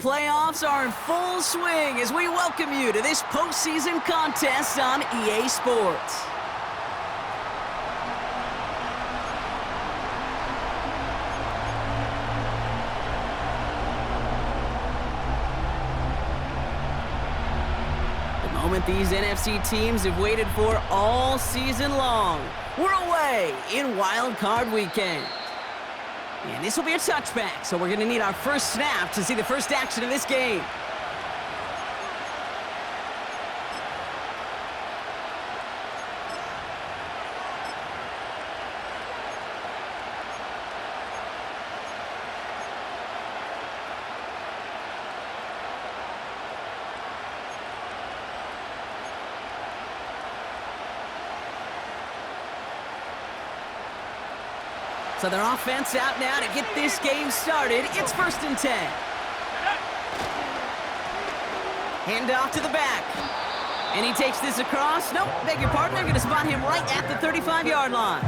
Playoffs are in full swing as we welcome you to this postseason contest on EA Sports. The moment these NFC teams have waited for all season long. We're away in Wild Card Weekend. And this will be a touchback, so we're going to need our first snap to see the first action of this game. So their offense out now to get this game started. It's 1st and 10. Hand off to the back. And he takes this across. Nope, beg your pardon. They're going to spot him right at the 35-yard line.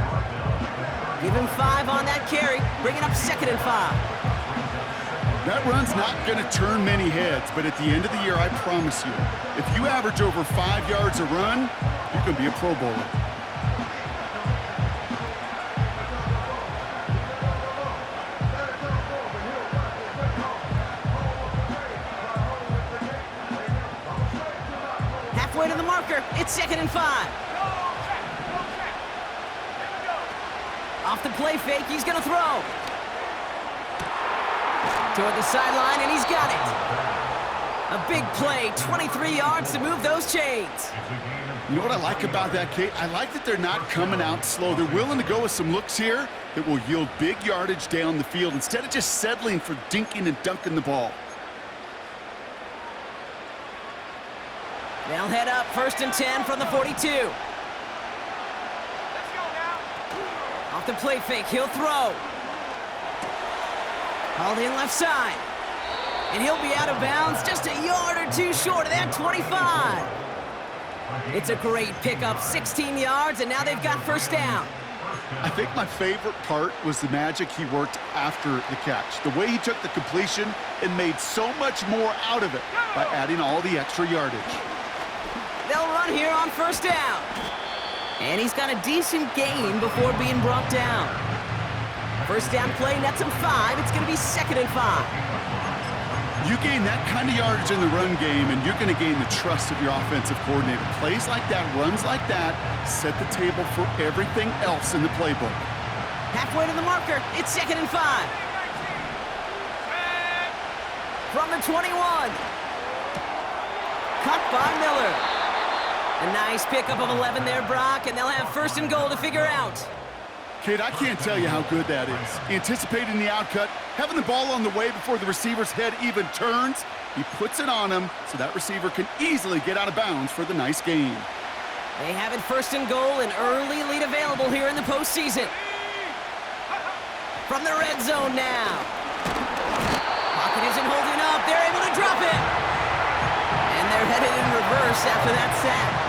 Give him 5 on that carry. Bring it up 2nd and 5. That run's not going to turn many heads, but at the end of the year, I promise you, if you average over 5 yards a run, you can be a Pro Bowler. Halfway to the marker. It's 2nd and 5. Off the play fake, he's going to throw. Toward the sideline, and he's got it. A big play, 23 yards to move those chains. You know what I like about that, Kate? I like that they're not coming out slow. They're willing to go with some looks here that will yield big yardage down the field instead of just settling for dinking and dunking the ball. They'll head up 1st and 10 from the 42. Off the play fake, he'll throw. Hauled in left side. And he'll be out of bounds just a yard or two short of that 25. It's a great pickup, 16 yards, and now they've got 1st down. I think my favorite part was the magic he worked after the catch. The way he took the completion and made so much more out of it by adding all the extra yardage. They'll run here on 1st down. And he's got a decent gain before being brought down. 1st down play, nets him 5. It's going to be 2nd and 5. You gain that kind of yardage in the run game, and you're going to gain the trust of your offensive coordinator. Plays like that, runs like that, set the table for everything else in the playbook. Halfway to the marker. It's 2nd and 5. From the 21. Cut by Miller. A nice pickup of 11 there, Brock, and they'll have 1st and goal to figure out. Kate, I can't tell you how good that is. Anticipating the outcut, having the ball on the way before the receiver's head even turns, he puts it on him so that receiver can easily get out of bounds for the nice gain. They have it 1st and goal, an early lead available here in the postseason. From the red zone now. Pocket isn't holding up. They're able to drop it. And they're headed in reverse after that sack.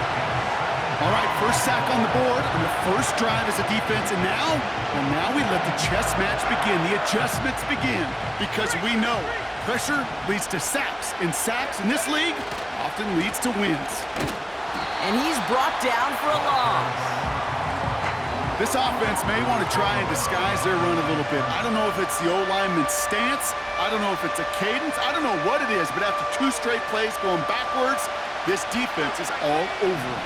All right, 1st sack on the board on the 1st drive as a defense, and now we let the chess match begin, the adjustments begin, because we know pressure leads to sacks, and sacks in this league often leads to wins. And he's brought down for a loss. This offense may want to try and disguise their run a little bit. I don't know if it's the O-lineman's stance, I don't know if it's a cadence, I don't know what it is, but after 2 straight plays going backwards, this defense is all over them.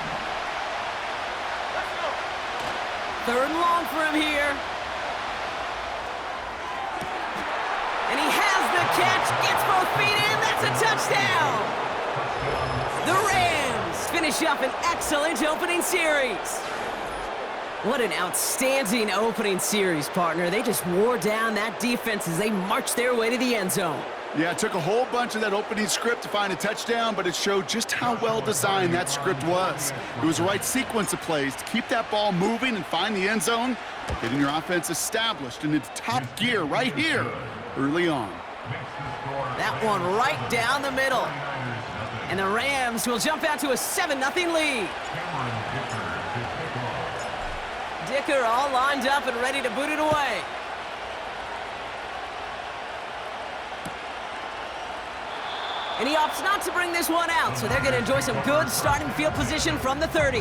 3rd and long for him here. And he has the catch, gets both feet in, that's a touchdown! The Rams finish up an excellent opening series. What an outstanding opening series, partner. They just wore down that defense as they marched their way to the end zone. Yeah, it took a whole bunch of that opening script to find a touchdown, but it showed just how well designed that script was. It was the right sequence of plays to keep that ball moving and find the end zone, getting your offense established in its top gear right here early on. That one right down the middle. And the Rams will jump out to a 7-0 lead. Dicker all lined up and ready to boot it away. And he opts not to bring this one out, so they're going to enjoy some good starting field position from the 30.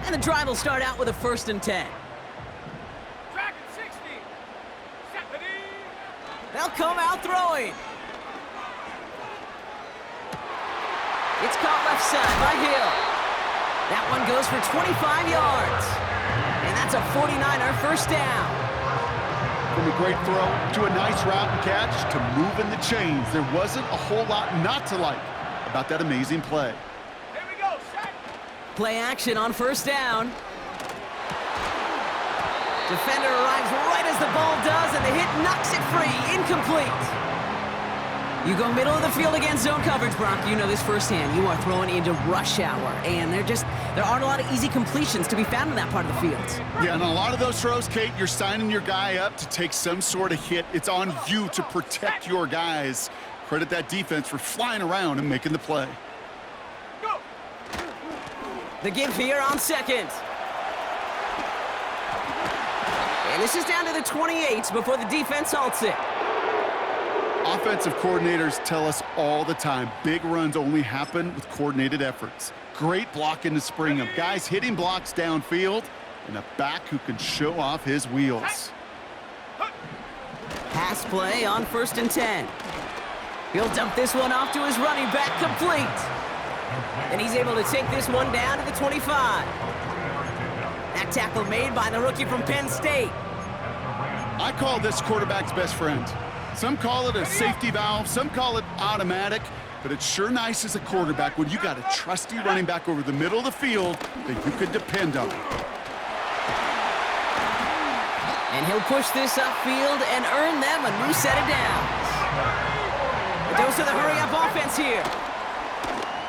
And the drive will start out with a 1st and 10. They'll come out throwing. It's caught left side by Hill. That one goes for 25 yards. And that's a 49er 1st down. From a great throw to a nice route and catch to moving the chains. There wasn't a whole lot not to like about that amazing play. Here we go, set. Play action on 1st down. Defender arrives right as the ball does, and the hit knocks it free. Incomplete. You go middle of the field against zone coverage, Brock. You know this firsthand. You are throwing into rush hour, and there aren't a lot of easy completions to be found in that part of the field. Yeah, and a lot of those throws, Kate, you're signing your guy up to take some sort of hit. It's on you to protect your guys. Credit that defense for flying around and making the play. Go. The give here on 2nd. And this is down to the 28 before the defense halts it. Offensive coordinators tell us all the time, big runs only happen with coordinated efforts. Great blocking to spring them. Guys hitting blocks downfield, and a back who can show off his wheels. Pass play on 1st and 10. He'll dump this one off to his running back, complete. And he's able to take this one down to the 25. That tackle made by the rookie from Penn State. I call this quarterback's best friend. Some call it a safety valve, some call it automatic, but it's sure nice as a quarterback when you got a trusty running back over the middle of the field that you can depend on. And he'll push this upfield and earn them a new set of downs. A dose of the hurry-up offense here.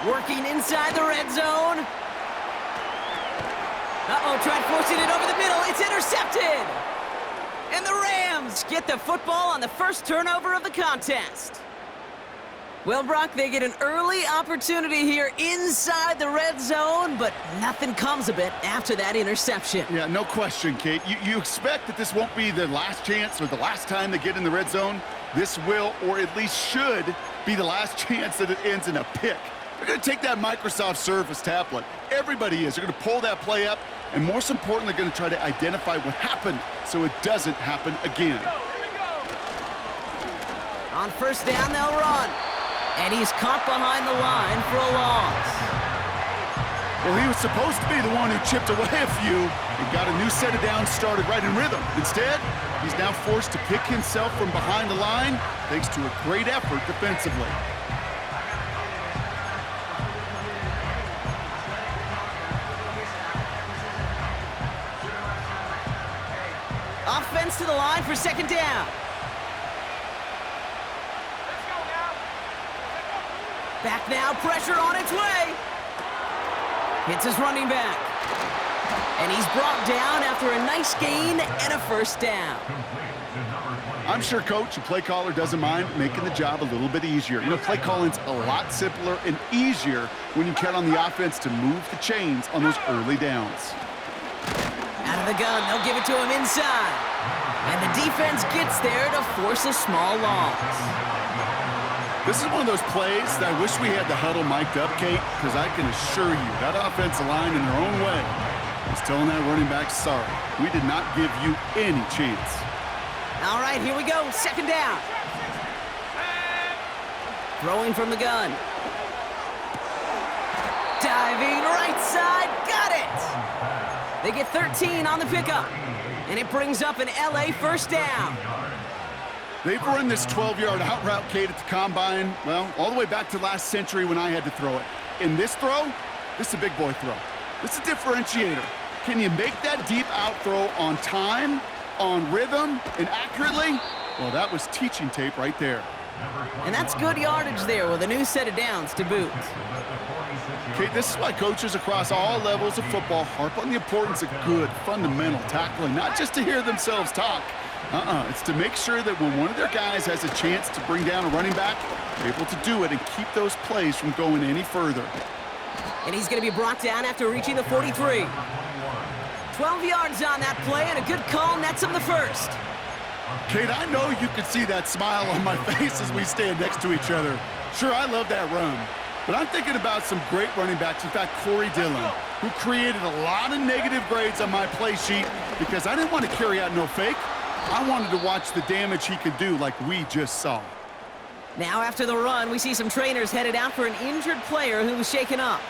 Working inside the red zone. Uh-oh, tried forcing it over the middle. It's intercepted. And the Rams get the football on the 1st turnover of the contest. Well, Brock, they get an early opportunity here inside the red zone, but nothing comes of it after that interception. Yeah, no question, Kate. You expect that this won't be the last chance or the last time they get in the red zone. This will, or at least should, be the last chance that it ends in a pick. They're going to take that Microsoft Surface tablet. Everybody is. They're going to pull that play up, and most importantly, they're going to try to identify what happened so it doesn't happen again. On 1st down, they'll run. And he's caught behind the line for a loss. Well, he was supposed to be the one who chipped away a few and got a new set of downs started right in rhythm. Instead, he's now forced to pick himself from behind the line thanks to a great effort defensively. Offense to the line for 2nd down. Back now, pressure on its way. Hits his running back. And he's brought down after a nice gain and a 1st down. I'm sure coach and play caller doesn't mind making the job a little bit easier. You know, play calling's a lot simpler and easier when you count on the offense to move the chains on those early downs. Out of the gun, they'll give it to him inside. And the defense gets there to force a small loss. This is one of those plays that I wish we had the huddle mic'd up, Kate, because I can assure you that offensive line in their own way is telling that running back, sorry, we did not give you any chance. All right, here we go, 2nd down. Throwing from the gun. Diving right side, got it! They get 13 on the pickup, and it brings up an LA 1st down. They've run this 12-yard out route, Kate, at the combine, well, all the way back to last century when I had to throw it. In this throw, this is a big boy throw. This is a differentiator. Can you make that deep out throw on time, on rhythm, and accurately? Well, that was teaching tape right there. And that's good yardage there with a new set of downs to boot. Kate, this is why coaches across all levels of football harp on the importance of good, fundamental tackling, not just to hear themselves talk, It's to make sure that when one of their guys has a chance to bring down a running back, they're able to do it and keep those plays from going any further. And he's going to be brought down after reaching the 43. 12 yards on that play, and a good call nets him the first. Kate, I know you can see that smile on my face as we stand next to each other. Sure, I love that run. But I'm thinking about some great running backs. In fact, Corey Dillon, who created a lot of negative grades on my play sheet because I didn't want to carry out no fake. I wanted to watch the damage he could do like we just saw. Now after the run, we see some trainers headed out for an injured player who was shaken up.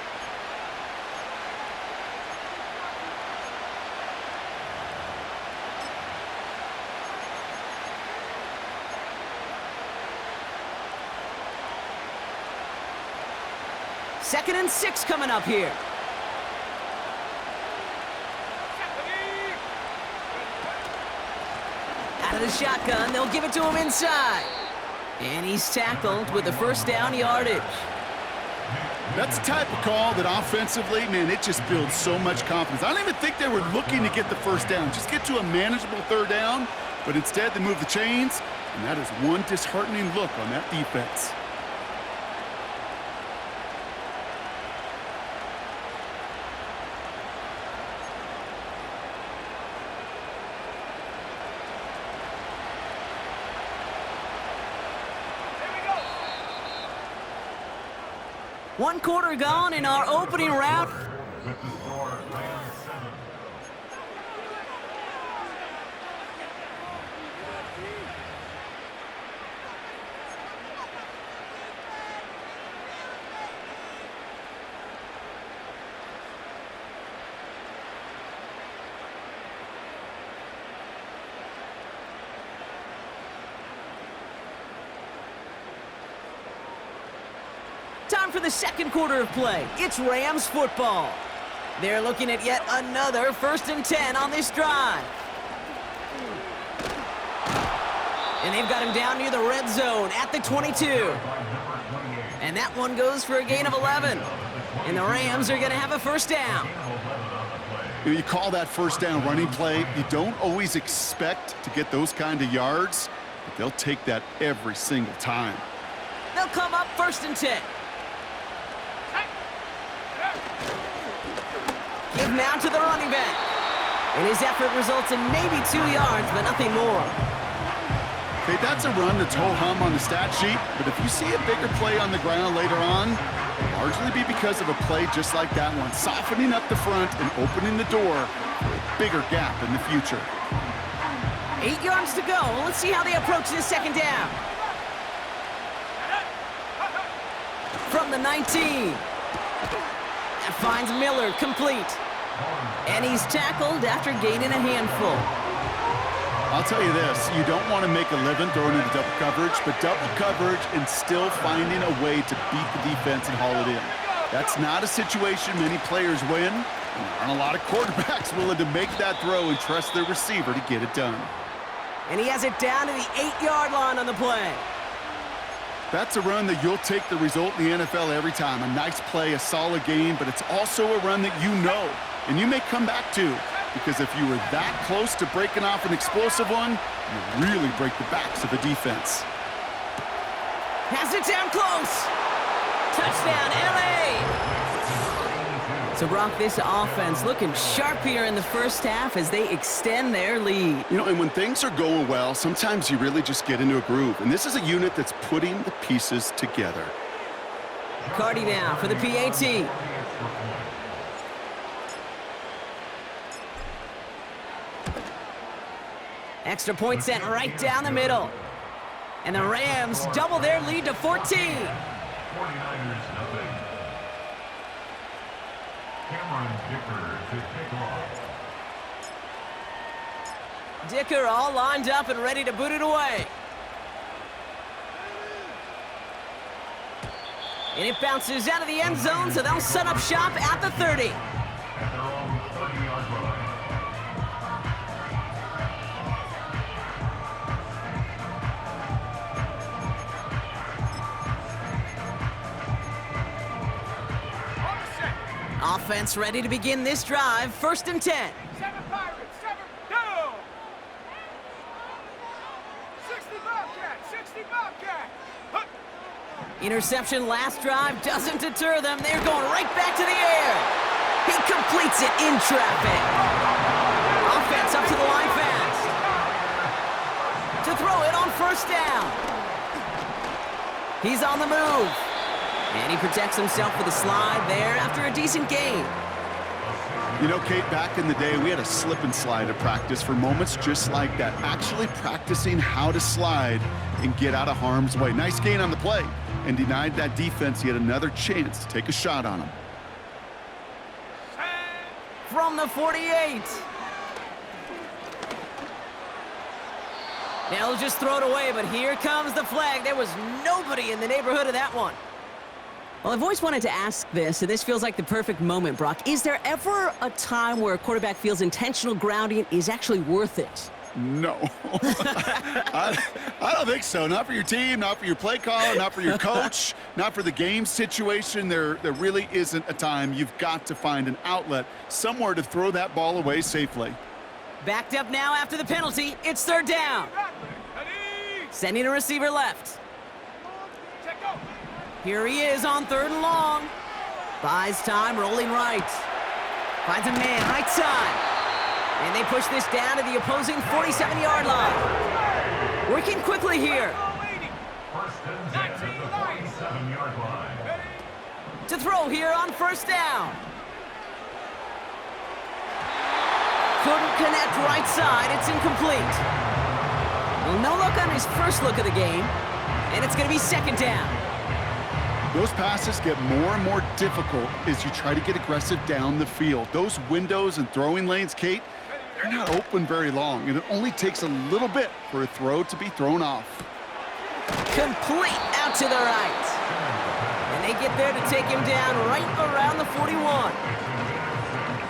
Second and 6 coming up here. Out of the shotgun, they'll give it to him inside. And he's tackled with the first down yardage. That's the type of call that offensively, man, it just builds so much confidence. I don't even think they were looking to get the first down. Just get to a manageable third down, but instead they move the chains, and that is one disheartening look on that defense. One quarter gone in our opening round. Time for the second quarter of play. It's Rams football. They're looking at yet another 1st and 10 on this drive. And they've got him down near the red zone at the 22. And that one goes for a gain of 11. And the Rams are going to have a first down. You call that first down running play. You don't always expect to get those kind of yards, but they'll take that every single time. They'll come up 1st and 10. Give now to the running back. And his effort results in maybe 2 yards, but nothing more. Okay, that's a run that's ho-hum on the stat sheet, but if you see a bigger play on the ground later on, it'll largely be because of a play just like that one, softening up the front and opening the door for a bigger gap in the future. 8 yards to go. Let's see how they approach this second down. From the 19. That finds Miller complete. And he's tackled after gaining a handful. I'll tell you this, you don't want to make a living throwing into double coverage, but double coverage and still finding a way to beat the defense and haul it in. That's not a situation many players win, and there aren't a lot of quarterbacks willing to make that throw and trust their receiver to get it done. And he has it down to the 8-yard line on the play. That's a run that you'll take the result in the NFL every time. A nice play, a solid game, but it's also a run that you know, and you may come back to, because if you were that close to breaking off an explosive one, you really break the backs of the defense. Has it down close. Touchdown, LA! So, Brock, this offense looking sharp here in the first half as they extend their lead. You know, and when things are going well, sometimes you really just get into a groove. And this is a unit that's putting the pieces together. Cardi now for the PAT. Extra point sent right down the middle. And the Rams double their lead to 14. 49ers nothing. Cameron Dicker to kick off. Dicker all lined up and ready to boot it away. And it bounces out of the end zone, so they'll set up shop at the 30. At their own 30-yard line. Offense ready to begin this drive. 1st and 10. 7 Pirates, 7, go! Interception last drive doesn't deter them. They're going right back to the air. He completes it in traffic. Offense up to the line fast. To throw it on first down. He's on the move. And he protects himself with a slide there after a decent gain. You know, Kate, back in the day, we had a slip and slide at practice for moments just like that. Actually practicing how to slide and get out of harm's way. Nice gain on the play, and denied that defense yet another chance to take a shot on him. From the 48. They'll just throw it away, but here comes the flag. There was nobody in the neighborhood of that one. Well, I've always wanted to ask this, and this feels like the perfect moment, Brock. Is there ever a time where a quarterback feels intentional grounding is actually worth it? No. I don't think so. Not for your team, not for your play caller, not for your coach, not for the game situation. There really isn't a time. You've got to find an outlet, somewhere to throw that ball away safely. Backed up now after the penalty. It's third down. Sending a receiver left. Here he is on third and long. Buys time, rolling right. Finds a man, right side. And they push this down to the opposing 47-yard line. Working quickly here. First and 10 at the 47-yard line. To throw here on first down. Couldn't connect right side. It's incomplete. Well, no luck on his first look of the game. And it's going to be second down. Those passes get more and more difficult as you try to get aggressive down the field. Those windows and throwing lanes, Kate, they're not open very long, and it only takes a little bit for a throw to be thrown off. Complete out to the right. And they get there to take him down right around the 41.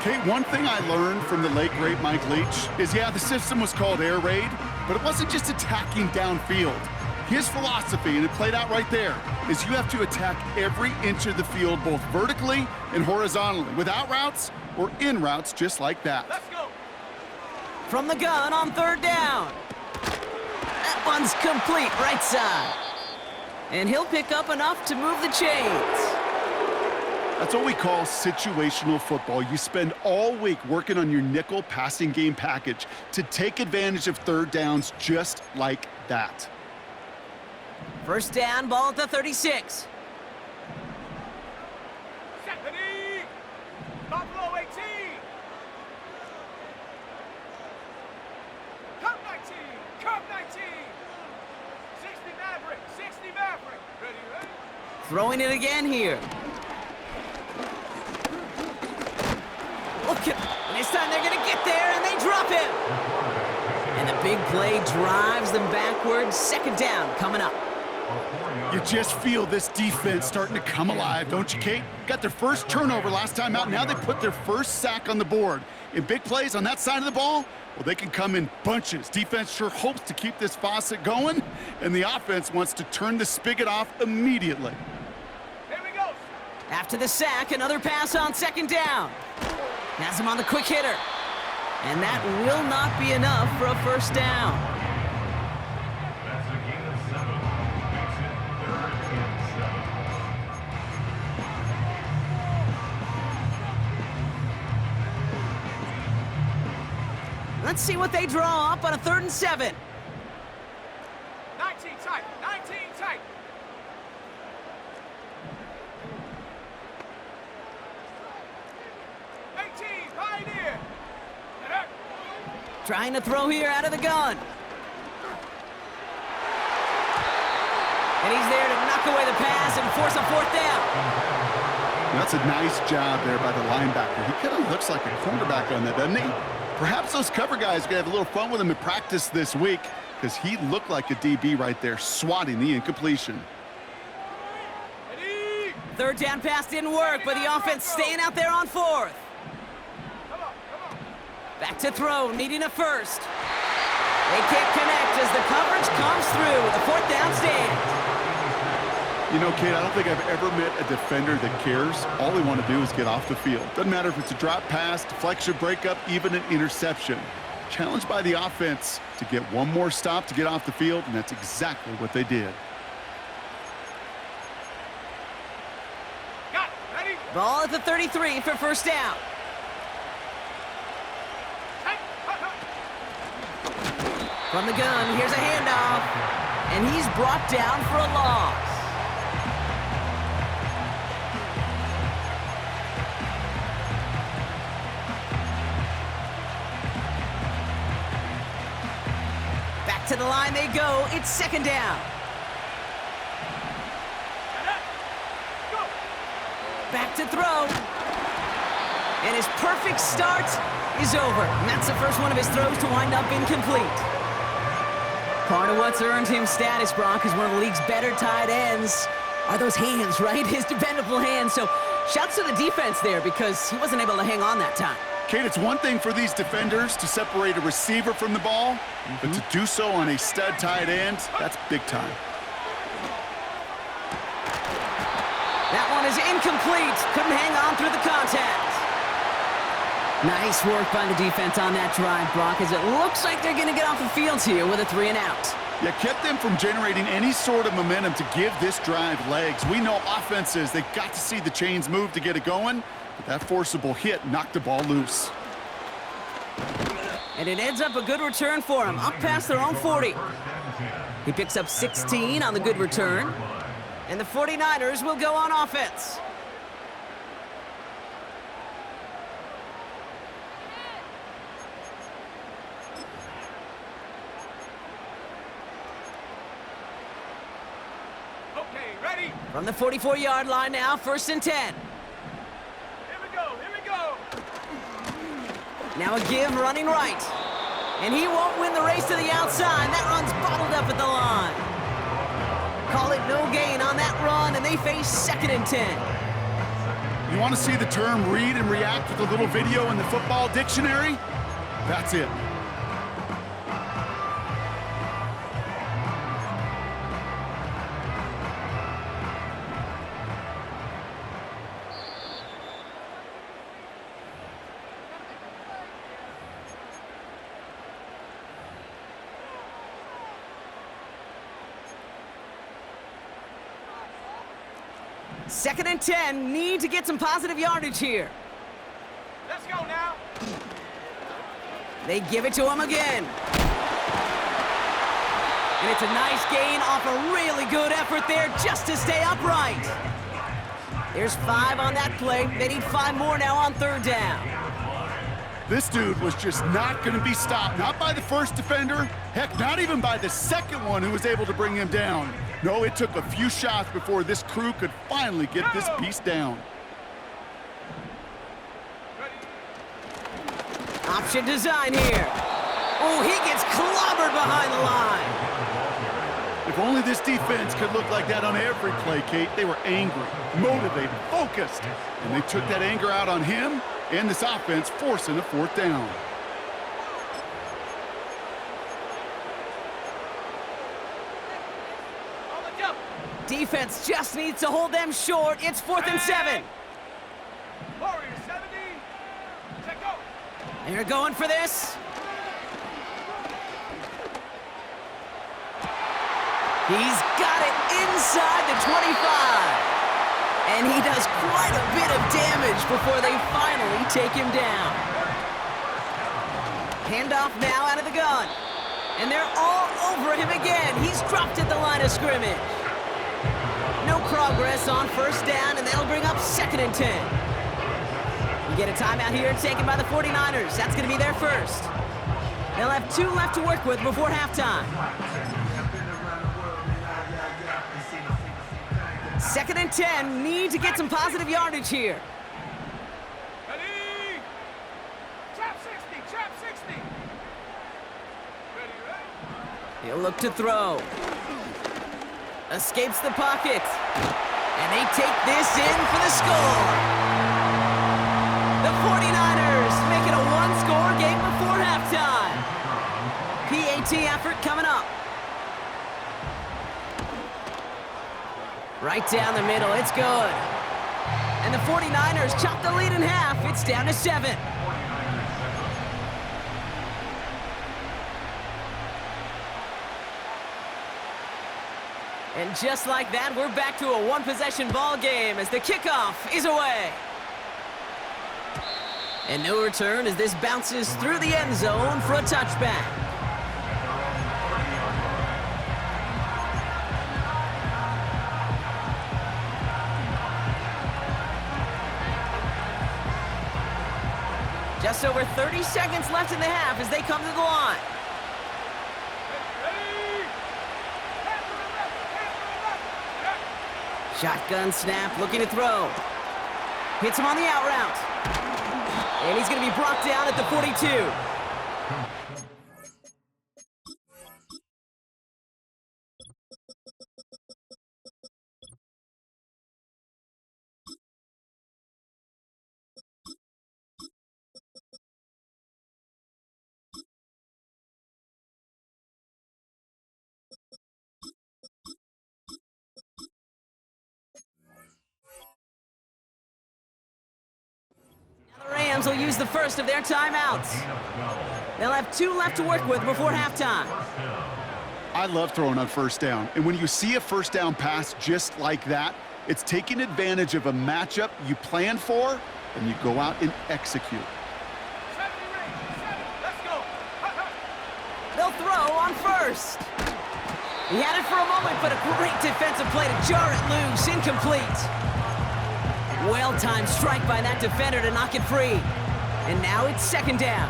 Kate, one thing I learned from the late, great Mike Leach is, yeah, the system was called air raid, but it wasn't just attacking downfield. His philosophy, and it played out right there, is you have to attack every inch of the field, both vertically and horizontally, without routes or in routes just like that. Let's go. From the gun on third down. That one's complete, right side. And he'll pick up enough to move the chains. That's what we call situational football. You spend all week working on your nickel passing game package to take advantage of third downs just like that. First down, ball at the 36. Stephanie! Buffalo 18! Come 19! Come 19! 60 Maverick! 60 Maverick! Ready? Throwing it again here. Look at, this time they're going to get there, and they drop him. And the big play drives them backwards. Second down coming up. You just feel this defense starting to come alive, don't you, Kate? Got their first turnover last time out. Now they put their first sack on the board. In big plays on that side of the ball, well, they can come in bunches. Defense sure hopes to keep this faucet going, and the offense wants to turn the spigot off immediately. Here we go! After the sack, another pass on second down. Has him on the quick hitter. And that will not be enough for a first down. That's a gain of 7. Makes it 3rd and 7. Let's see what they draw up on a 3rd and 7. 19 tight! 19 tight! Pioneer! Trying to throw here out of the gun. And he's there to knock away the pass and force a fourth down. That's a nice job there by the linebacker. He kind of looks like a cornerback on that, doesn't he? Perhaps those cover guys are going to have a little fun with him in practice this week, because he looked like a DB right there, swatting the incompletion. Ready? Third down pass didn't work, but the offense staying out there on 4th. Come on! Back to throw, needing a first. They can't connect as the coverage comes through with a 4th down stand. You know, Kate, I don't think I've ever met a defender that cares. All they want to do is get off the field. Doesn't matter if it's a drop pass, deflection, breakup, even an interception. Challenged by the offense to get one more stop to get off the field, and that's exactly what they did. Ball at the 33 for first down. From the gun, here's a handoff. And he's brought down for a loss. Back to the line they go. It's second down. Back to throw. And his perfect start is over. And that's the first one of his throws to wind up incomplete. Part of what's earned him status, Brock, is one of the league's better tight ends are those hands, right? His dependable hands. So shouts to the defense there because he wasn't able to hang on that time. Kate, it's one thing for these defenders to separate a receiver from the ball, but to do so on a stud tight end, that's big time. That one is incomplete. Couldn't hang on through the contact. Nice work by the defense on that drive, Brock, as it looks like they're going to get off the field here with a 3-and-out. Yeah, kept them from generating any sort of momentum to give this drive legs. We know offenses, they've got to see the chains move to get it going, but that forcible hit knocked the ball loose. And it ends up a good return for him, up past their own 40. He picks up 16 on the good return, and the 49ers will go on offense. From the 44-yard line now, 1st and 10. Here we go, here we go. Now a give running right. And he won't win the race to the outside. That run's bottled up at the line. Call it no gain on that run, and they face 2nd and 10. You want to see the term read and react with a little video in the football dictionary? That's it. Second and 10, need to get some positive yardage here. Let's go now. They give it to him again. And it's a nice gain off a really good effort there just to stay upright. There's 5 on that play. They need 5 more now on 3rd down. This dude was just not going to be stopped, not by the first defender, heck, not even by the second one who was able to bring him down. No, it took a few shots before this crew could finally get this beast down. Option design here. Oh, he gets clobbered behind the line. If only this defense could look like that on every play, Kate. They were angry, motivated, focused, and they took that anger out on him and this offense, forcing a 4th down. Defense just needs to hold them short. It's 4th and 7. Warriors 70. Check go. They're going for this. He's got it inside the 25. And he does quite a bit of damage before they finally take him down. Handoff now out of the gun. And they're all over him again. He's dropped at the line of scrimmage. No progress on 1st down, and that'll bring up 2nd and 10. You get a timeout here taken by the 49ers. That's going to be their first. They'll have 2 left to work with before halftime. 2nd and 10, need to get some positive yardage here. Ready? Trap 60, trap 60. Ready, ready? He'll look to throw. Escapes the pocket. And they take this in for the score. The 49ers make it a 1-score game before halftime. PAT effort coming up. Right down the middle, it's good. And the 49ers chop the lead in half. It's down to 7. And just like that, we're back to a one-possession ball game as the kickoff is away. And no return as this bounces through the end zone for a touchback. Just over 30 seconds left in the half as they come to the line. Shotgun snap, looking to throw. Hits him on the out route. And he's going to be brought down at the 42. Will use the first of their timeouts. They'll have 2 left to work with before halftime. I love throwing on first down. And when you see a first down pass just like that, it's taking advantage of a matchup you plan for, and you go out and execute. Let's go. They'll throw on first. He had it for a moment, but a great defensive play to jar it loose. Incomplete. Well-timed strike by that defender to knock it free. And now it's second down.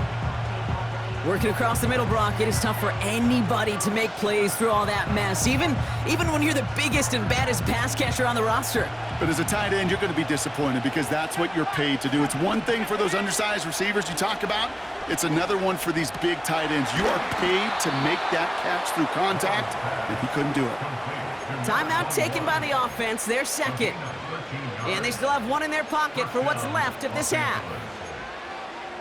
Working across the middle, Brock, it is tough for anybody to make plays through all that mess, even when you're the biggest and baddest pass catcher on the roster. But as a tight end, you're going to be disappointed because that's what you're paid to do. It's one thing for those undersized receivers you talk about. It's another one for these big tight ends. You are paid to make that catch through contact, and he couldn't do it. Timeout taken by the offense, their second. And they still have 1 in their pocket for what's left of this half.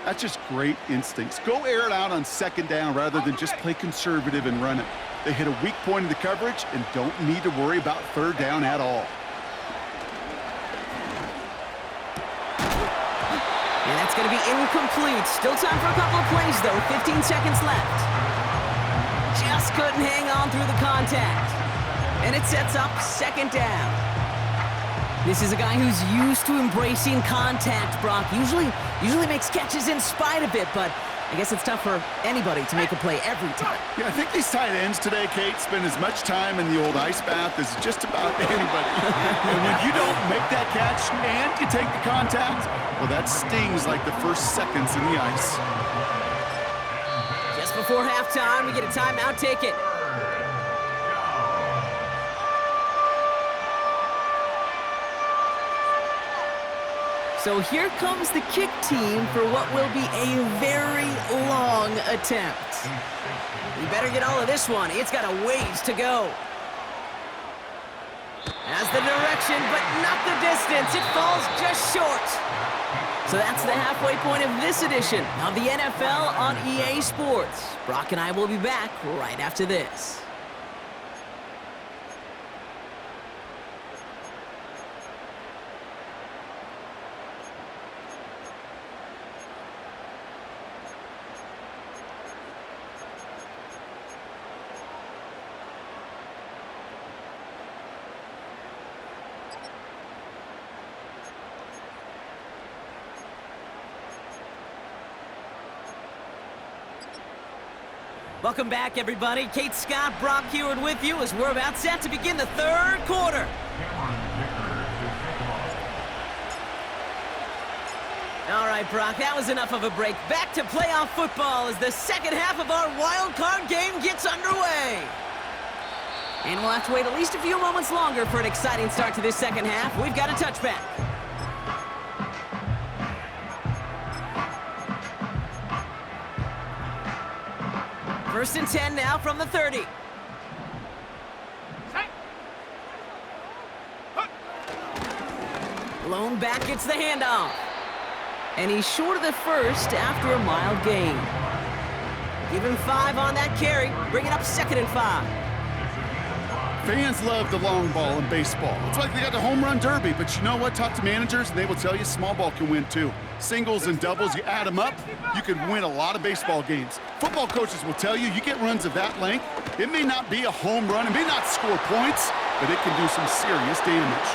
That's just great instincts. Go air it out on second down rather than just play conservative and run it. They hit a weak point in the coverage and don't need to worry about third down at all. And that's going to be incomplete. Still time for a couple of plays, though. 15 seconds left. Just couldn't hang on through the contact. And it sets up second down. This is a guy who's used to embracing contact, Brock. Usually makes catches in spite of it, but I guess it's tough for anybody to make a play every time. Yeah, I think these tight ends today, Kate, spend as much time in the old ice bath as just about anybody. And when you don't make that catch and you take the contact, well, that stings like the first seconds in the ice. Just before halftime, we get a timeout taken. So here comes the kick team for what will be a very long attempt. We better get all of this one. It's got a ways to go. Has the direction, but not the distance. It falls just short. So that's the halfway point of this edition of the NFL on EA Sports. Brock and I will be back right after this. Welcome back, everybody. Kate Scott, Brock Heward with you as we're about set to begin the third quarter. All right, Brock, that was enough of a break. Back to playoff football as the second half of our wild card game gets underway. And we'll have to wait at least a few moments longer for an exciting start to this second half. We've got a touchback. First and 10 now from the 30. Blown back gets the handoff. And he's short of the first after a mild gain. Give him 5 on that carry, bringing up 2nd and 5. Fans love the long ball in baseball. It's like they got the home run derby, but you know what? Talk to managers, and they will tell you small ball can win too. Singles and doubles, you add them up, you can win a lot of baseball games. Football coaches will tell you get runs of that length. It may not be a home run, it may not score points, but it can do some serious damage.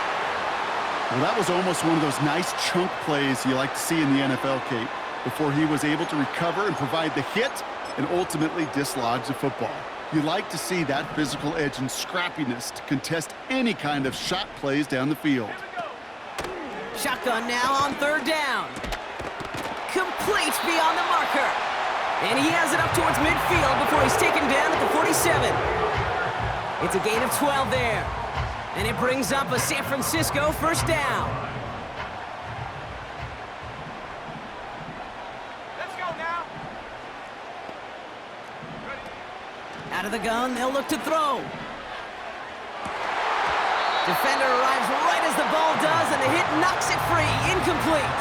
Well, that was almost one of those nice chunk plays you like to see in the NFL, Kate, before he was able to recover and provide the hit and ultimately dislodge the football. You like to see that physical edge and scrappiness to contest any kind of shot plays down the field. Shotgun now on third down. Complete beyond the marker. And he has it up towards midfield before he's taken down at the 47. It's a gain of 12 there. And it brings up a San Francisco first down. Let's go now. Out of the gun, they'll look to throw. Defender arrives right as the ball does, and the hit knocks it free. Incomplete.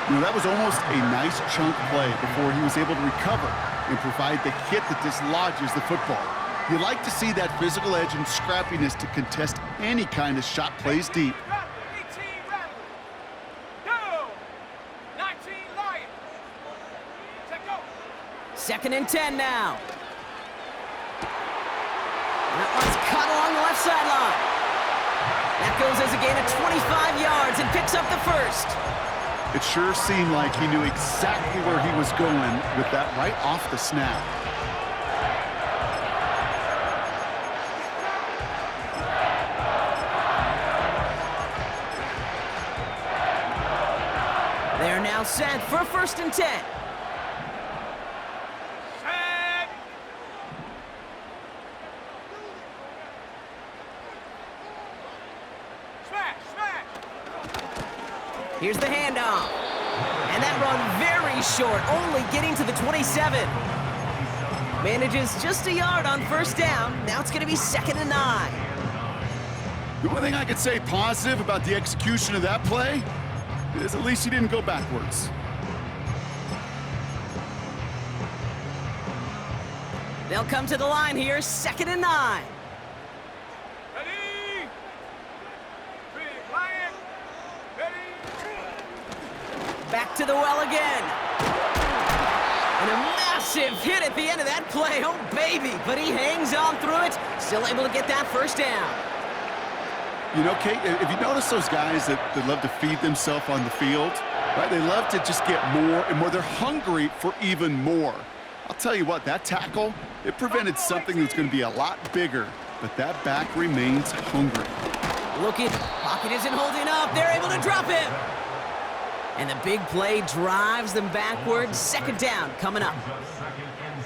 You know, that was almost a nice chunk play before he was able to recover and provide the hit that dislodges the football. You like to see that physical edge and scrappiness to contest any kind of shot plays deep. Second and 10 now. That one's caught along the left sideline. That goes as a gain of 25 yards and picks up the first. It sure seemed like he knew exactly where he was going with that right off the snap. They're now set for first and 10. Here's the handoff. And that run very short, only getting to the 27. Manages just a yard on first down. Now it's going to be 2nd and 9. The only thing I could say positive about the execution of that play is at least he didn't go backwards. They'll come to the line here, 2nd and 9. Back to the well again. And a massive hit at the end of that play. Oh, baby. But he hangs on through it. Still able to get that first down. You know, Kate, if you notice those guys that love to feed themselves on the field, right? They love to just get more and more. They're hungry for even more. I'll tell you what, that tackle, it prevented something that's going to be a lot bigger. But that back remains hungry. Looking. Pocket isn't holding up. They're able to drop him. And the big play drives them backwards. 2nd down coming up.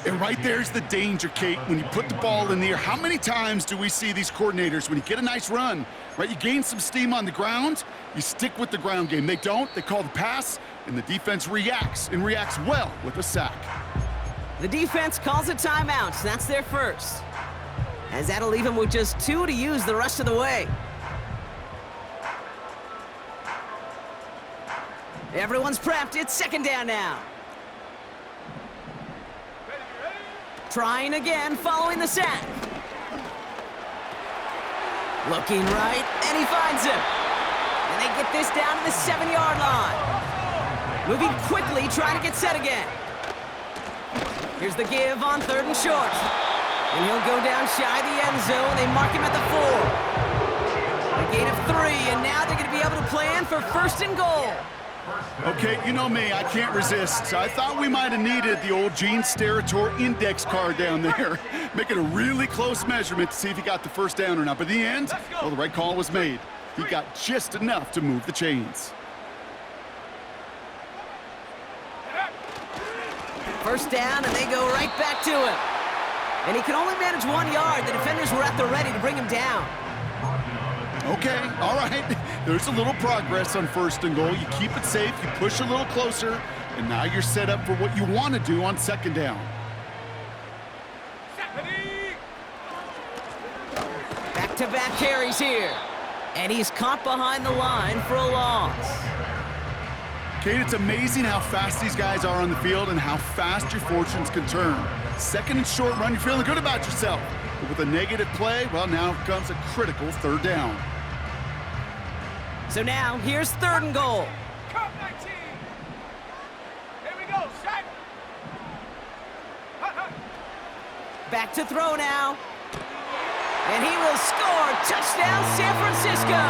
And right there's the danger, Kate, when you put the ball in the air. How many times do we see these coordinators, when you get a nice run, right, you gain some steam on the ground, you stick with the ground game. They don't. They call the pass, and the defense reacts, and reacts well with a sack. The defense calls a timeout, so that's their first. As that'll leave them with just 2 to use the rest of the way. Everyone's prepped. It's 2nd down now. Trying again, following the sack. Looking right, and he finds him. And they get this down to the 7-yard line. Moving quickly, trying to get set again. Here's the give on 3rd and short. And he'll go down shy of the end zone. They mark him at the 4. A gain of 3, and now they're going to be able to plan for 1st and goal. Okay, you know me, I can't resist. I thought we might have needed the old Gene Steratore index card down there. Making a really close measurement to see if he got the first down or not. But in the end, well, the right call was made. He got just enough to move the chains. First down, and they go right back to him. And he can only manage 1 yard. The defenders were at the ready to bring him down. Okay, all right. There's a little progress on 1st and goal. You keep it safe, you push a little closer, and now you're set up for what you want to do on 2nd down. Back-to-back carries here. And he's caught behind the line for a loss. Kate, it's amazing how fast these guys are on the field and how fast your fortunes can turn. 2nd and short run, you're feeling good about yourself. But with a negative play, well, now comes a critical third down. So now, here's 3rd and goal. Cup 19. Here we go. Set. Hut, hut. Back to throw now. And he will score. Touchdown, San Francisco.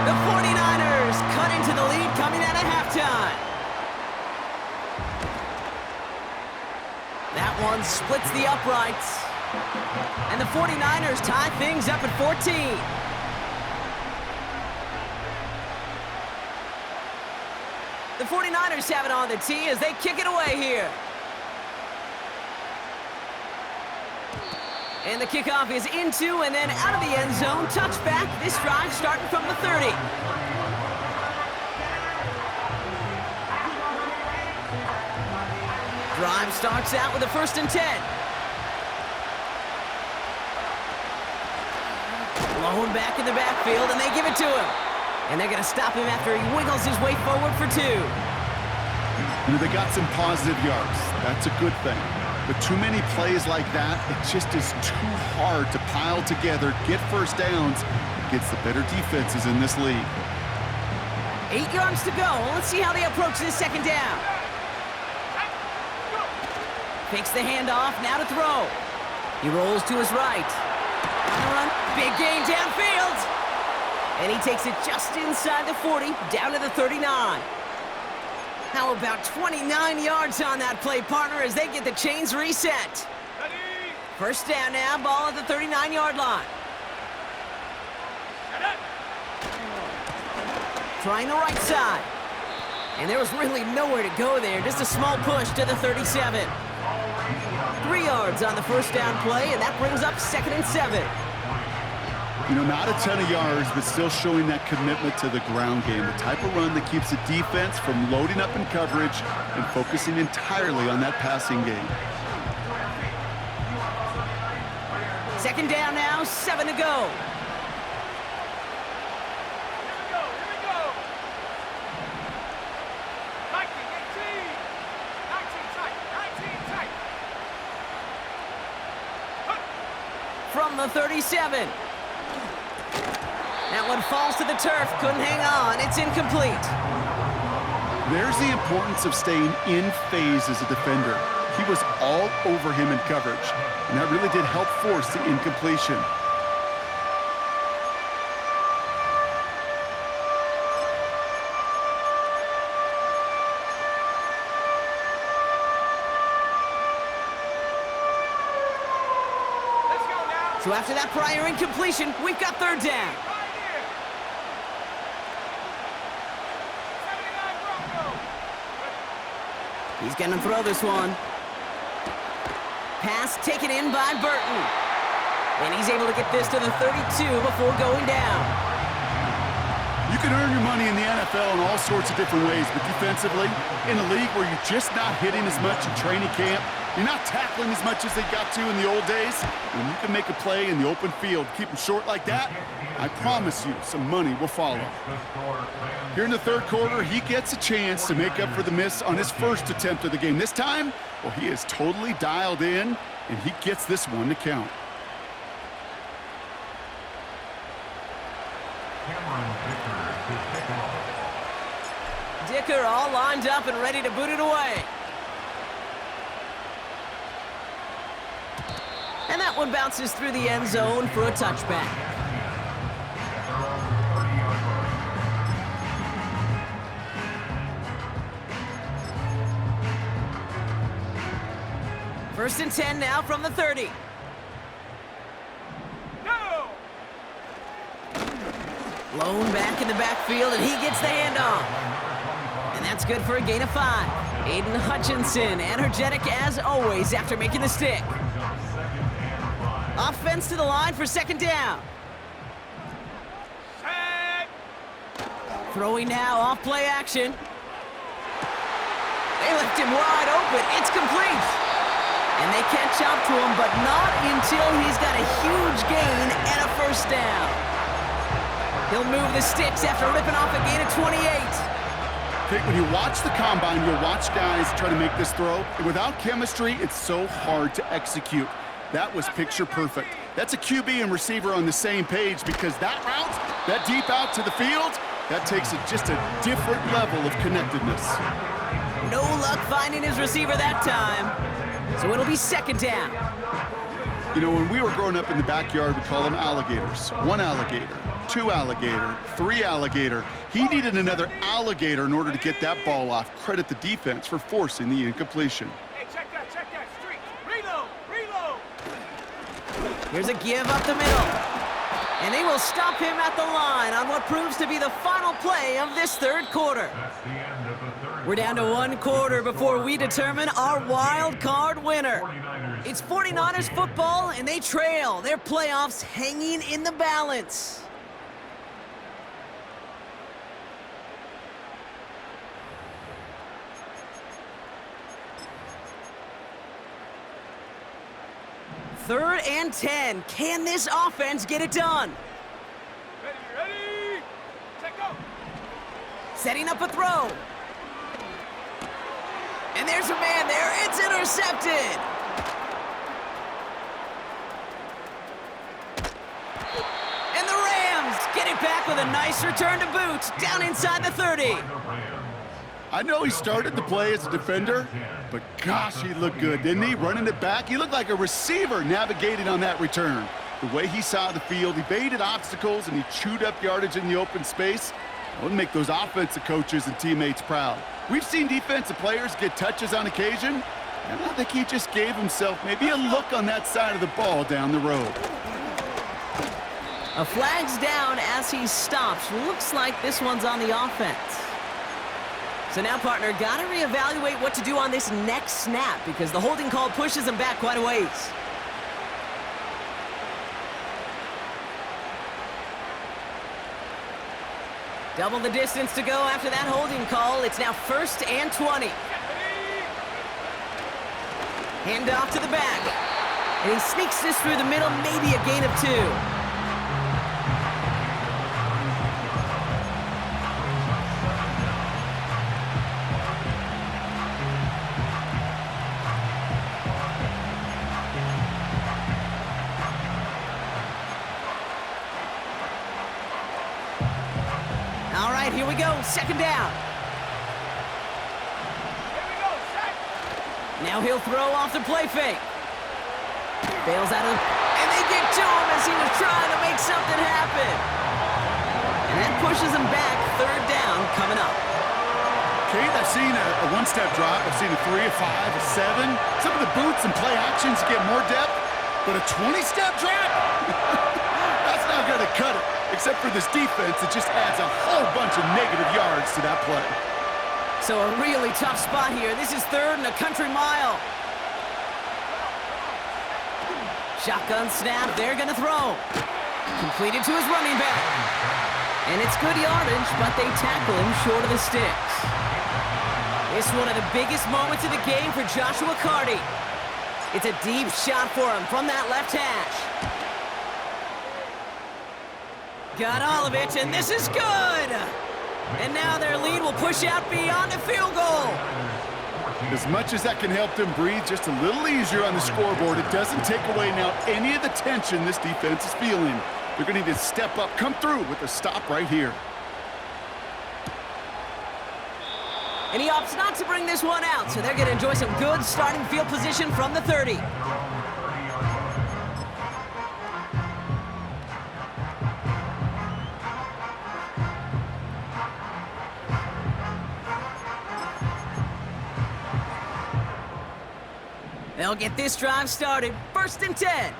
The 49ers cut into the lead coming out of halftime. That one splits the uprights. And the 49ers tie things up at 14. The 49ers have it on the tee as they kick it away here. And the kickoff is into and then out of the end zone. Touchback. This drive starting from the 30. Drive starts out with a 1st and 10. Blown back in the backfield, and they give it to him. And they're going to stop him after he wiggles his way forward for 2. You know, they got some positive yards. That's a good thing. But too many plays like that, it just is too hard to pile together, get first downs against the better defenses in this league. 8 yards to go. Let's see how they approach this 2nd down. Takes the handoff, now to throw. He rolls to his right. On the run, big gain downfield. And he takes it just inside the 40, down to the 39. How about 29 yards on that play, partner, as they get the chains reset. Ready. 1st down now, ball at the 39-yard line. Set it. Trying the right side. And there was really nowhere to go there, just a small push to the 37. 3 yards on the 1st down play, and that brings up 2nd and 7. You know, not a ton of yards, but still showing that commitment to the ground game. The type of run that keeps the defense from loading up in coverage and focusing entirely on that passing game. 2nd down now, 7 to go. Here we go. 19, 18. 19 tight. 19 tight. Hut. From the 37. That one falls to the turf, couldn't hang on, it's incomplete. There's the importance of staying in phase as a defender. He was all over him in coverage, and that really did help force the incompletion. Let's go now. So after that prior incompletion, we've got 3rd down. Right here. 79 Bronco. He's gonna throw this one. Pass taken in by Burton. And he's able to get this to the 32 before going down. You can earn your money in the NFL in all sorts of different ways, but defensively, in a league where you're just not hitting as much in training camp, you're not tackling as much as they got to in the old days, when you can make a play in the open field, keep them short like that, I promise you some money will follow. Here in the 3rd quarter, he gets a chance to make up for the miss on his 1st attempt of the game. This time, well, he is totally dialed in, and he gets this one to count. Dicker all lined up and ready to boot it away. And that one bounces through the end zone for a touchback. First and 10 now from the 30. Go. Blown back in the backfield, and he gets the handoff. And that's good for a gain of 5. Aiden Hutchinson, energetic as always after making the stick. Offense to the line for 2nd down. Set. Throwing now, off play action. They left him wide open. It's complete. And they catch up to him, but not until he's got a huge gain and a 1st down. He'll move the sticks after ripping off a gain of 28. Okay, when you watch the combine, you'll watch guys try to make this throw. And without chemistry, it's so hard to execute. That was picture perfect. That's a QB and receiver on the same page because that route, that deep out to the field, that takes it just a different level of connectedness. No luck finding his receiver that time. So it'll be second down. You know, when we were growing up in the backyard, we call them alligators. One alligator, two alligator, three alligator. He needed another alligator in order to get that ball off. Credit the defense for forcing the incompletion. Hey, check that, streak. Reload. Here's a give up the middle. And they will stop him at the line on what proves to be the final play of this third quarter. That's the end of the third. We're down to one quarter before we determine our wild card winner. 49ers. It's 49ers football, and they trail. Their playoffs hanging in the balance. Third and 10. Can this offense get it done? Ready. Check go. Setting up a throw. And there's a man there. It's intercepted. And the Rams get it back with a nice return to boot down inside the 30. I know he started the play as a defender, but gosh, he looked good, didn't he? Running it back, he looked like a receiver navigating on that return. The way he saw the field, he evaded obstacles, and he chewed up yardage in the open space. That would make those offensive coaches and teammates proud. We've seen defensive players get touches on occasion, and I think he just gave himself maybe a look on that side of the ball down the road. A flag's down as he stops. Looks like this one's on the offense. So now, partner, got to reevaluate what to do on this next snap because the holding call pushes him back quite a ways. Double the distance to go after that holding call. It's now 1st and 20. Hand off to the back. And he sneaks this through the middle, maybe a gain of 2. All right, here we go. Second down. Here we go, set. Now he'll throw off the play fake. Bails out of and they get to him as he was trying to make something happen. And that pushes him back. Third down coming up. Kate, I've seen a one-step drop. I've seen a 3, a 5, a 7. Some of the boots and play actions get more depth, but a 20-step drop? That's not going to cut it. Except for this defense, it just adds a whole bunch of negative yards to that play. So a really tough spot here. This is 3rd and a country mile. Shotgun snap. They're going to throw. Completed to his running back. And it's good yardage, but they tackle him short of the sticks. It's one of the biggest moments of the game for Joshua Carty. It's a deep shot for him from that left hash. Got all of it, and this is good! And now their lead will push out beyond a field goal. As much as that can help them breathe just a little easier on the scoreboard, it doesn't take away now any of the tension this defense is feeling. They're going to need to step up, come through with a stop right here. And he opts not to bring this one out, so they're going to enjoy some good starting field position from the 30. They'll get this drive started. 1st and 10.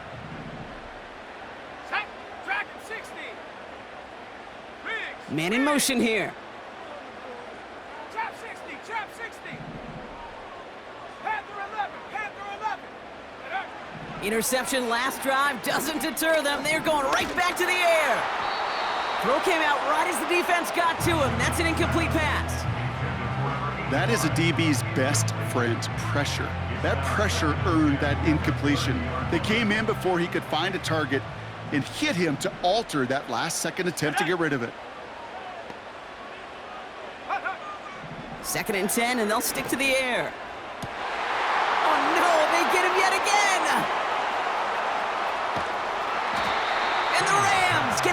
Set. Track him 60. Riggs. Man in motion here. Trap 60. Trap 60. Panther 11. Panther 11. Interception last drive doesn't deter them. They're going right back to the air. Throw came out right as the defense got to him. That's an incomplete pass. That is a DB's best friend, pressure. That pressure earned that incompletion. They came in before he could find a target and hit him to alter that last-second attempt to get rid of it. 2nd and 10, and they'll stick to the air. Oh, no, they get him yet again.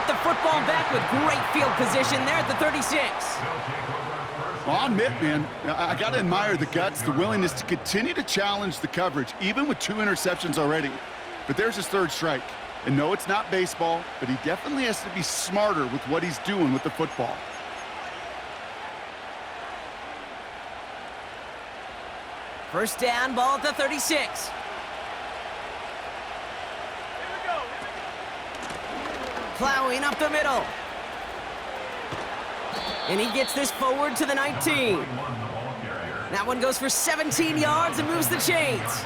get the football back with great field position there at the 36. Well, I'll admit, man, I got to admire the guts, the willingness to continue to challenge the coverage, even with 2 interceptions already. But there's his 3rd strike. And no, it's not baseball, but he definitely has to be smarter with what he's doing with the football. First down, ball at the 36. Here we go. Plowing up the middle. And he gets this forward to the 19. That one goes for 17 yards and moves the chains.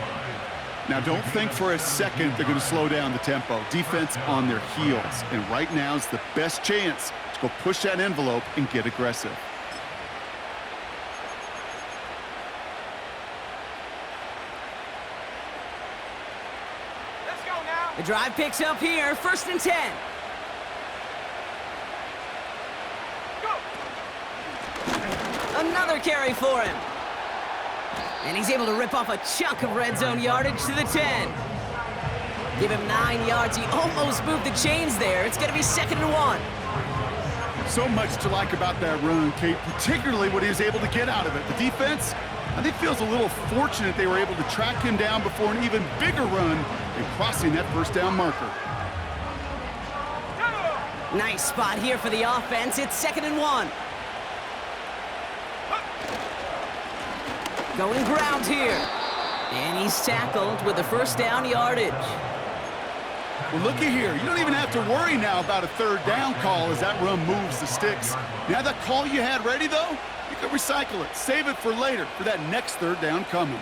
Now, don't think for a second they're going to slow down the tempo. Defense on their heels. And right now is the best chance to go push that envelope and get aggressive. Let's go now. The drive picks up here, 1st and 10. Go. Another carry for him. And he's able to rip off a chunk of red zone yardage to the 10. Give him 9 yards. He almost moved the chains there. It's going to be 2nd and 1. So much to like about that run, Kate, particularly what he was able to get out of it. The defense, I think, feels a little fortunate they were able to track him down before an even bigger run and crossing that 1st down marker. Nice spot here for the offense. It's 2nd and 1. Going ground here. And he's tackled with the 1st down yardage. Well, looky here. You don't even have to worry now about a 3rd down call as that run moves the sticks. Now that call you had ready, though, you can recycle it. Save it for later for that next 3rd down coming.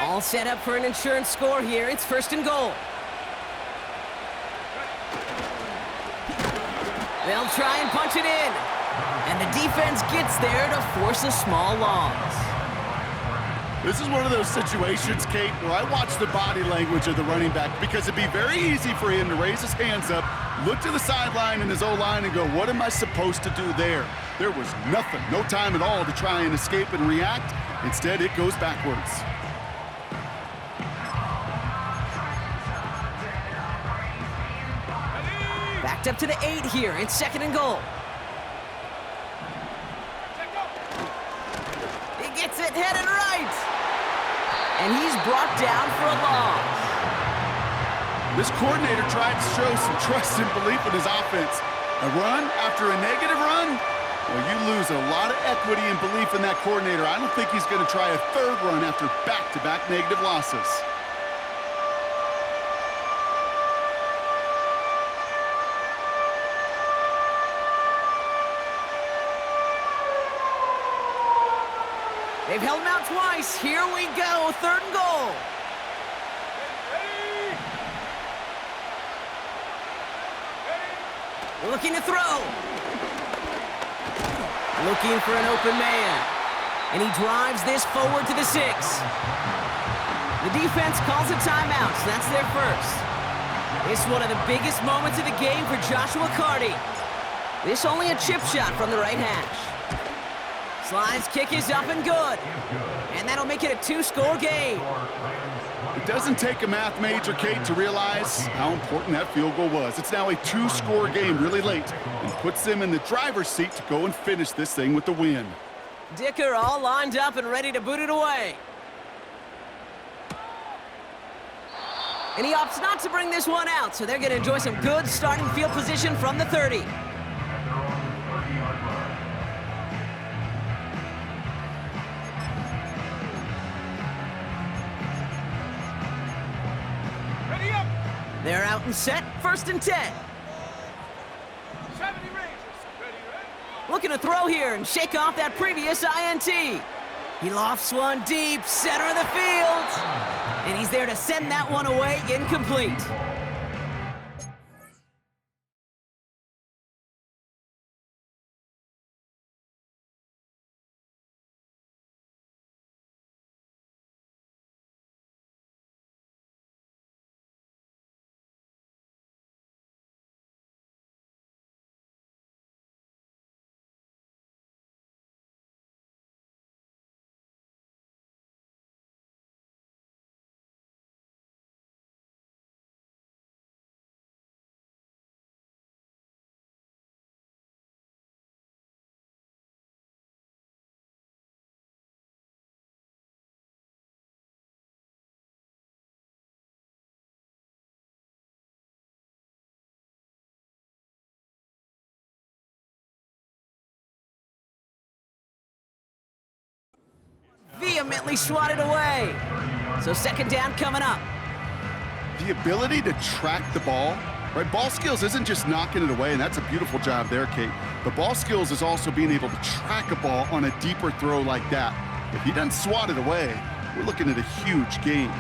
All set up for an insurance score here. It's 1st and goal. They'll try and punch it in. And the defense gets there to force a small loss. This is one of those situations, Kate, where I watch the body language of the running back because it'd be very easy for him to raise his hands up, look to the sideline in his O-line and go, what am I supposed to do there? There was nothing, no time at all to try and escape and react. Instead, it goes backwards. Backed up to the 8 here. It's 2nd and goal. He gets it headed right. And he's brought down for a loss. This coordinator tried to show some trust and belief in his offense. A run after a negative run? Well, you lose a lot of equity and belief in that coordinator. I don't think he's going to try a 3rd run after back-to-back negative losses. They've held him out twice. Here we go. 3rd and goal. Looking to throw. Looking for an open man. And he drives this forward to the 6. The defense calls a timeout, so that's their 1st. It's one of the biggest moments of the game for Joshua Carty. This only a chip shot from the right hash. Slide's kick is up and good. And that'll make it a 2-score game. It doesn't take a math major, Kate, to realize how important that field goal was. It's now a 2-score game really late and puts them in the driver's seat to go and finish this thing with the win. Dicker all lined up and ready to boot it away. And he opts not to bring this one out, so they're going to enjoy some good starting field position from the 30. Ready up. They're out and set, 1st and 10. 70 Rangers. Ready. Looking to throw here and shake off that previous INT. He lofts one deep, center of the field. And he's there to send that one away incomplete. vehemently swatted away. So second down coming up. The ability to track the ball, right? Ball skills isn't just knocking it away, and that's a beautiful job there, Kate. But ball skills is also being able to track a ball on a deeper throw like that. If he doesn't swat it away, we're looking at a huge gain.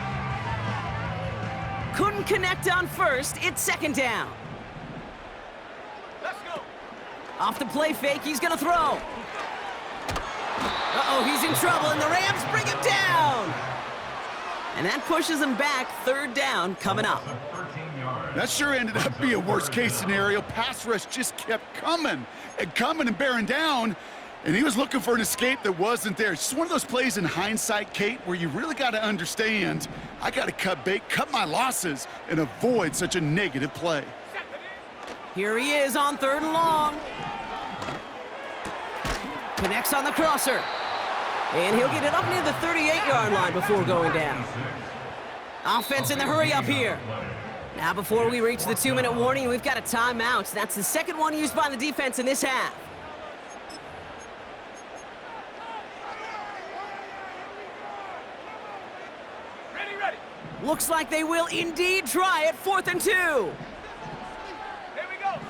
Couldn't connect on first. It's second down. Let's go. Off the play fake, he's gonna throw. Uh-oh, he's in trouble, and the Rams bring him down. And that pushes him back. Third down coming up. 13 yards. That sure ended up being a worst-case scenario. Pass rush just kept coming and bearing down, and he was looking for an escape that wasn't there. It's just one of those plays in hindsight, Kate, where you really got to understand, I got to cut bait, cut my losses, and avoid such a negative play. Here he is on third and long. Connects on the crosser. And he'll get it up near the 38-yard line before going down. Offense in the hurry up here. Now before we reach the 2-minute warning, we've got a timeout. That's the second one used by the defense in this half. Ready. Looks like they will indeed try it. 4th and 2. Here we go.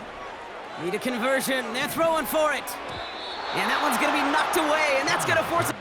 Need a conversion. They're throwing for it. And that one's going to be knocked away, and that's going to force it.